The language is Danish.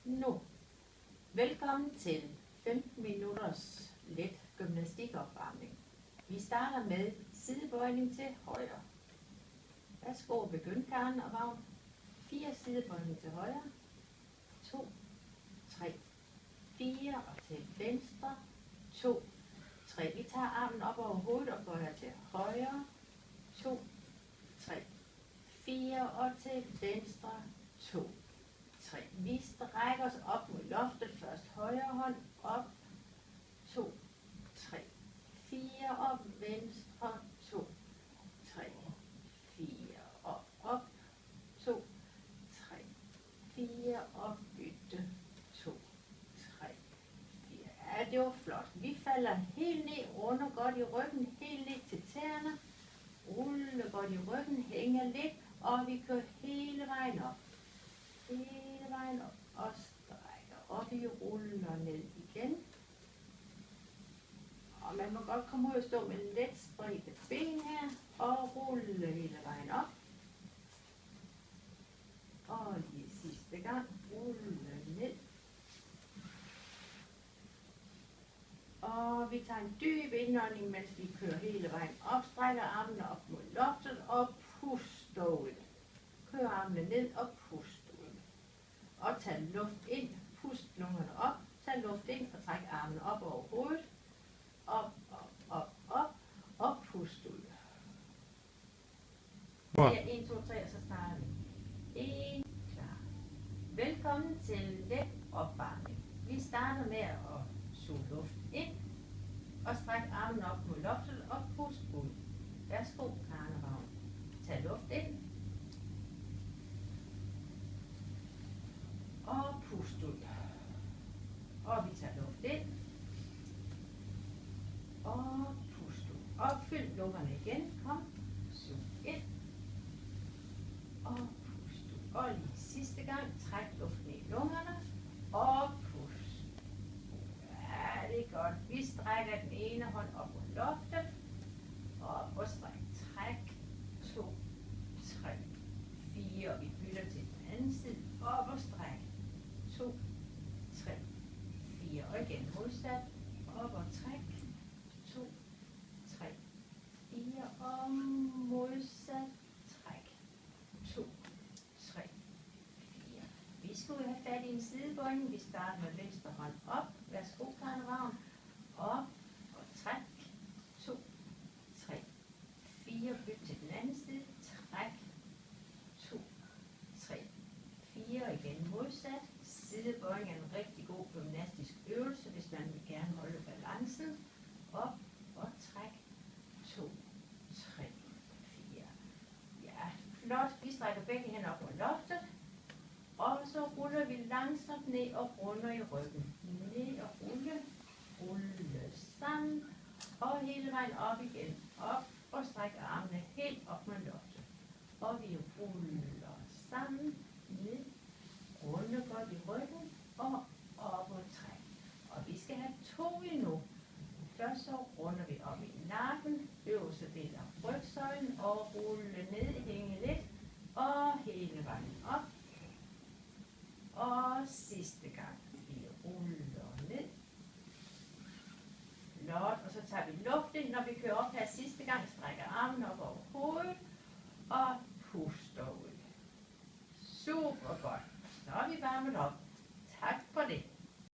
Nu, velkommen til 15 minutters let gymnastikopvarmning. Vi starter med sidebøjning til højre. Værsgo, begynd Karen og Vagn. 4 sidebøjning til højre. 2, 3, 4 og til venstre. 2, 3. Vi tager armen op over hovedet og bøjer til højre. 2, 3, 4 og til venstre. 2, 3. Vi strækker os op mod loftet. Først højre hånd op. 2, 3, 4 op. Venstre. 2, 3, 4 op. Op. 2, 3, 4 op. Bytte. 2, 3, 4. Ja, det var flot. Vi falder helt ned, runder godt i ryggen, helt ned til tæerne. Ruller godt i ryggen, hænger lidt, og vi kører hele vejen op. Hele vejen op og strækker, og vi ruller ned igen. Og man må godt komme ud og stå med let spredte ben her, og rulle hele vejen op. Og lige sidste gang, rulle ned. Og vi tager en dyb indånding, mens vi kører hele vejen op, strækker armene op mod loftet og puster ud. Kør armene ned og pust ud. Og tag luft ind, pust lungerne op, tag luft ind og træk armene op over hovedet. Op, op, op, op, og pust ud. Ja, 1, 2, 3, og så starter vi. 1, klar. Velkommen til let opvarmning. Vi starter med at suge luft ind, og stræk armen op mod loftet og pust ud. Værsgo, Karen og Vagn. Tag luft ind, og pust ud. Og vi tager luft ind, og pust ud. Og fyld lungerne igen. Kom, sug ind, og pust ud. Og lige sidste gang, træk luften i lungerne, og pust. Ja, det er godt. Vi strækker den ene hånd op mod loftet, op og stræk. Træk, 2, 3, 4, og vi bytter til den anden side, op og stræk. 2, 3, 4, og igen modsat, op og træk. 2, 3, 4, og modsat, træk. 2, 3, 4. Vi skal have fat i en sidebøjning. Vi starter med venstre hånd op. Værsgo, Karen og Vagn. Op og træk. 2, 3, 4. Byt til den anden side. Træk. 2, 3, 4. Og igen modsat. Sidebøjning er en rigtig god gymnastisk øvelse, hvis man vil gerne holde balancen. Op og træk. 2, 3, 4. Ja, flot. Vi strækker begge hænder op mod loftet. Og så ruller vi langsomt ned og runder i ryggen. Ned og rulle sammen. Og hele vejen op igen. Op og strækker armene helt op mod loftet. Og vi ruller sammen. Ned. Runde godt i ryggen og op og træk. Og vi skal have 2 endnu. Først så runder vi op i nakken, øverste del af rygsøjlen og rulle ned, hænge lidt og hele vejen op. Og sidste gang vi ruller ned. Flot, og så tager vi luft ind, når vi kører op her sidste gang, strækker armen op over hovedet og puster ud. Super godt. Så er vi varmet op.